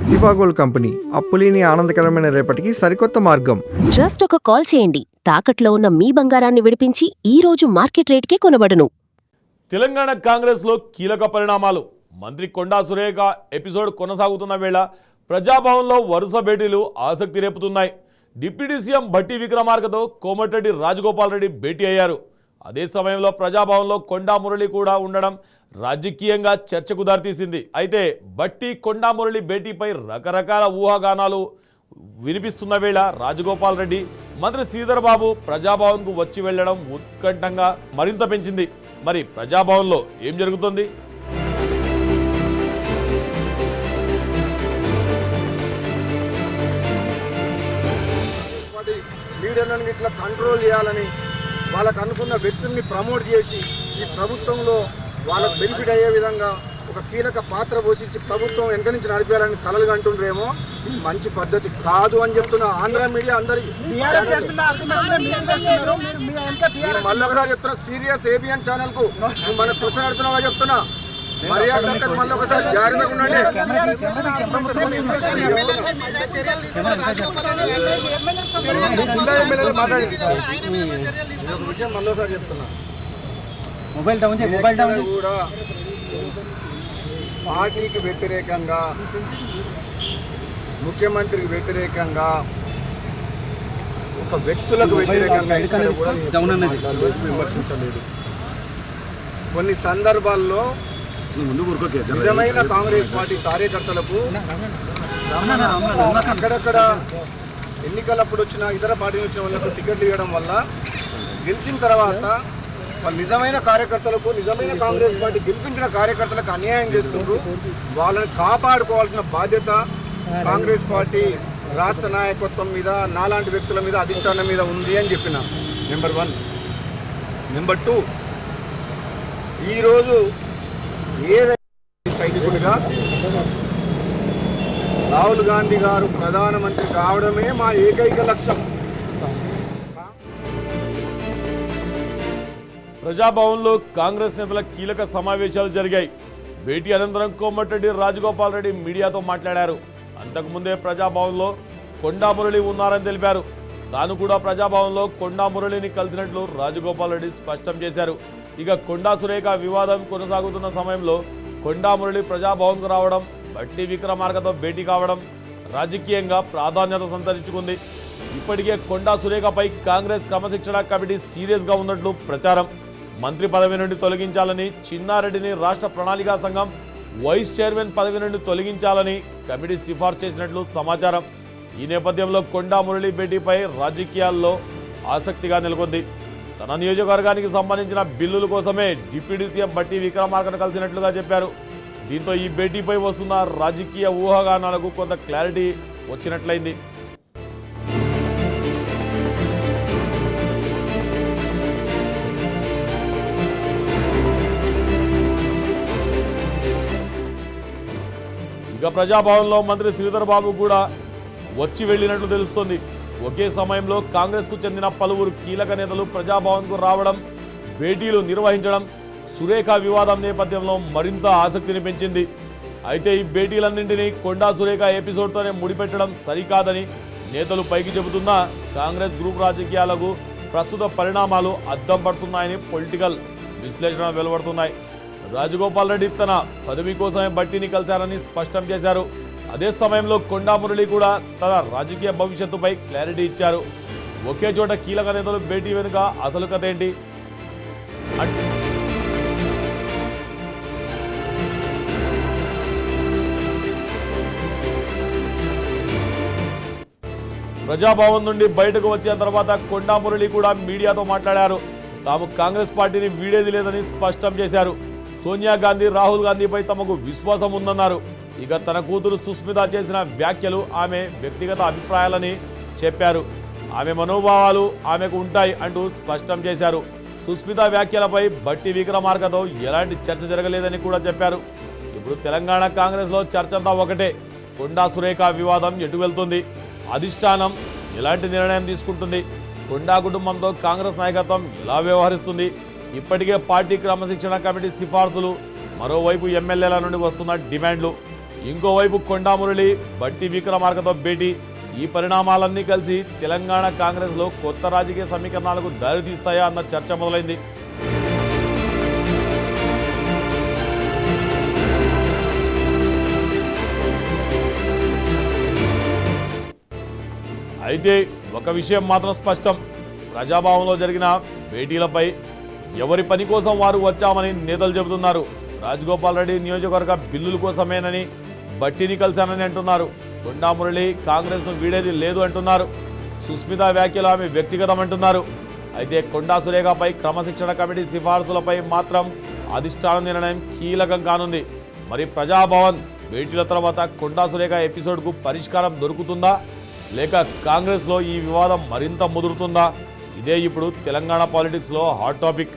సిఫాగోల్డ్ company అప్పులేని ఆనందకరమైన రేపటికి సరికొత్త మార్గం. జస్ట్ ఒక కాల్ చేయండి. తాకట్లో ఉన్న మీ బంగారాన్ని విడిపించి ఈ రోజు మార్కెట్ రేట్కే కొనబడును. తెలంగాణ కాంగ్రెస్లో కీలక పరిణామాలు. మంత్రి కొండా సురేఖ ఎపిసోడ్ కొనసాగుతున్న వేళ ప్రజాభవన్లో వరుస భేటీలు ఆసక్తి రేపుతున్నాయి. డిప్యూటీ సీఎం భట్టి విక్రమార్కతో కోమటిరెడ్డి రాజగోపాల్ రెడ్డి భేటీ అయ్యారు. అదే సమయంలో ప్రజాభవన్లో కొండా మురళి కూడా ఉండడం రాజకీయంగా చర్చకు దారితీసింది. అయితే భట్టి కొండా మురళి భేటీపై రకరకాల ఊహాగానాలు వినిపిస్తున్న వేళ రాజగోపాల్ రెడ్డి మంత్రి శ్రీధర్ బాబు ప్రజాభవన్కు వచ్చి వెళ్లడం ఉత్కంఠంగా మరింత పెంచింది. మరి ప్రజాభవన్లో ఏం జరుగుతుంది? లీడర్లను ఇట్లా కంట్రోల్ చేయాలని వాళ్ళకు అనుకున్న వ్యక్తుల్ని ప్రమోట్ చేసి ఈ ప్రభుత్వంలో వాళ్ళకు బెనిఫిట్ అయ్యే విధంగా ఒక కీలక పాత్ర పోషించి ప్రభుత్వం వెనక నుంచి నడిపేయాలని కలలు కంటుండ్రేమో. ఇది మంచి పద్ధతి కాదు అని చెప్తున్నా. ఆంధ్ర మీడియా అందరికి మళ్ళీ ఒకసారి చెప్తున్నా, సీరియస్ ఏబిఎన్ ఛానల్ కు మన క్వశ్చన్ అడుగుతున్నావా చెప్తున్నా. మర్యాద మళ్ళీ ఒకసారి జాగ్రత్తగా ఉండండి. విషయం మళ్ళీ ఒకసారి చెప్తున్నా, కూడా పార్టీకి వ్యతిరేకంగా ముఖ్యమంత్రికి వ్యతిరేకంగా ఒక వ్యక్తులకు వ్యతిరేకంగా విమర్శించలేదు. కొన్ని సందర్భాల్లో నిజమైన కాంగ్రెస్ పార్టీ కార్యకర్తలకు అక్కడక్కడ ఎన్నికలప్పుడు వచ్చిన ఇతర పార్టీలు వచ్చిన వాళ్ళకు టికెట్లు ఇవ్వడం వల్ల గెలిచిన తర్వాత వాళ్ళు నిజమైన కార్యకర్తలకు, నిజమైన కాంగ్రెస్ పార్టీ గెలిపించిన కార్యకర్తలకు అన్యాయం చేస్తున్నారు. వాళ్ళని కాపాడుకోవాల్సిన బాధ్యత కాంగ్రెస్ పార్టీ రాష్ట్ర నాయకత్వం మీద, నాలాంటి వ్యక్తుల మీద, అధిష్టానం మీద ఉంది అని చెప్పిన. నెంబర్ 1. నెంబర్ 2, ఈరోజు ఏదైనా సైనికుడిగా రాహుల్ గాంధీ గారు ప్రధానమంత్రి కావడమే మా ఏకైక లక్ష్యం. ప్రజాభవన్లో కాంగ్రెస్ నేతల కీలక సమావేశాలు జరిగాయి. భేటీ అనంతరం కోమటిరెడ్డి రాజగోపాల్ రెడ్డి మీడియాతో మాట్లాడారు. అంతకుముందే ప్రజాభవన్లో కొండా మురళి ఉన్నారని తెలిపారు. తాను కూడా ప్రజాభవన్లో కొండా మురళిని కలిసినట్లు రాజగోపాల్ రెడ్డి స్పష్టం చేశారు. ఇక కొండా సురేఖ వివాదం కొనసాగుతున్న సమయంలో కొండా మురళి ప్రజాభవన్కు రావడం, భట్టి విక్రమార్కతో భేటీ కావడం రాజకీయంగా ప్రాధాన్యత సంతరించుకుంది. ఇప్పటికే కొండా సురేఖపై కాంగ్రెస్ క్రమశిక్షణ కమిటీ సీరియస్గా ఉన్నట్లు ప్రచారం. మంత్రి పదవి నుండి తొలగించాలని, చిన్నారెడ్డిని రాష్ట్ర ప్రణాళికా సంఘం వైస్ చైర్మన్ పదవి నుండి తొలగించాలని కమిటీ సిఫార్సు చేసినట్లు సమాచారం. ఈ నేపథ్యంలో కొండా మురళి భేటీపై రాజకీయాల్లో ఆసక్తిగా నెలకొంది. తన నియోజకవర్గానికి సంబంధించిన బిల్లుల కోసమే డిప్యూటీ సీఎం భట్టి విక్రమార్కను కలిసినట్లుగా చెప్పారు. దీంతో ఈ భేటీపై వస్తున్న రాజకీయ ఊహాగానాలకు కొంత క్లారిటీ వచ్చినట్లయింది. ఇక ప్రజాభవన్లో మంత్రి శ్రీధర్ బాబు కూడా వచ్చి వెళ్లినట్లు తెలుస్తోంది. ఒకే సమయంలో కాంగ్రెస్కు చెందిన పలువురు కీలక నేతలు ప్రజాభవన్కు రావడం, భేటీలు నిర్వహించడం సురేఖ వివాదం నేపథ్యంలో మరింత ఆసక్తిని పెంచింది. అయితే ఈ భేటీలన్నింటినీ కొండా సురేఖ ఎపిసోడ్తోనే ముడిపెట్టడం సరికాదని నేతలు పైకి చెబుతున్నా కాంగ్రెస్ గ్రూప్ రాజకీయాలకు ప్రస్తుత పరిణామాలు అద్దం పడుతున్నాయని పొలిటికల్ విశ్లేషణ వెలువడుతున్నాయి. రాజగోపాల్ రెడ్డి తన పదవి కోసమే భట్టిని కలిశారని స్పష్టం చేశారు. అదే సమయంలో కొండా మురళి కూడా తన రాజకీయ భవిష్యత్తుపై క్లారిటీ ఇచ్చారు. ఒకే చోట కీలక నేతలు భేటీ వెనుక అసలు కథ ఏంటి? ప్రజాభవన్ నుండి బయటకు వచ్చిన తర్వాత కొండా మురళి కూడా మీడియాతో మాట్లాడారు. తాము కాంగ్రెస్ పార్టీని వీడేది లేదని స్పష్టం చేశారు. సోనియా గాంధీ, రాహుల్ గాంధీపై తమకు విశ్వాసం ఉందన్నారు. ఇక తన కూతురు సుస్మిత చేసిన వ్యాఖ్యలు ఆమె వ్యక్తిగత అభిప్రాయాలని చెప్పారు. ఆమె మనోభావాలు ఆమెకు ఉంటాయి అంటూ స్పష్టం చేశారు. సుస్మిత వ్యాఖ్యలపై భట్టి విక్రమార్కతో ఎలాంటి చర్చ జరగలేదని కూడా చెప్పారు. ఇప్పుడు తెలంగాణ కాంగ్రెస్లో చర్చంతా ఒకటే. కొండా సురేఖ వివాదం ఎటు వెళ్తుంది? అధిష్టానం ఎలాంటి నిర్ణయం తీసుకుంటుంది? కొండా కుటుంబంతో కాంగ్రెస్ నాయకత్వం ఎలా వ్యవహరిస్తుంది? ఇప్పటికే పార్టీ క్రమశిక్షణ కమిటీ సిఫార్సులు, మరోవైపు ఎమ్మెల్యేల నుండి వస్తున్న డిమాండ్లు ఇంకోవైపు కొండా మురళి బట్టి విక్రమార్కతో భేటీ. ఈ పరిణామాలన్నీ కలిసి తెలంగాణ కాంగ్రెస్లో కొత్త రాజకీయ సమీకరణాలకు దారితీస్తాయా అన్న చర్చ మొదలైంది. అయితే ఒక విషయం మాత్రం స్పష్టం, ప్రజాభవన్లో జరిగిన భేటీలపై ఎవరి పని కోసం వారు వచ్చామని నేతలు చెబుతున్నారు. రాజగోపాల్ రెడ్డి నియోజకవర్గ బిల్లుల కోసమేనని బట్టిని కలిశానని అంటున్నారు. కొండా మురళి కాంగ్రెస్ను వీడేది లేదు అంటున్నారు. సుస్మిత వ్యాఖ్యలు ఆమె వ్యక్తిగతం అంటున్నారు. అయితే కొండా సురేఖపై క్రమశిక్షణ కమిటీ సిఫార్సులపై మాత్రం అధిష్టాన నిర్ణయం కీలకం కానుంది. మరి ప్రజాభవన్ భేటీల తర్వాత కొండా సురేఖ ఎపిసోడ్కు పరిష్కారం దొరుకుతుందా, లేక కాంగ్రెస్లో ఈ వివాదం మరింత ముదురుతుందా? ఇదే ఇప్పుడు తెలంగాణ పాలిటిక్స్లో హాట్ టాపిక్.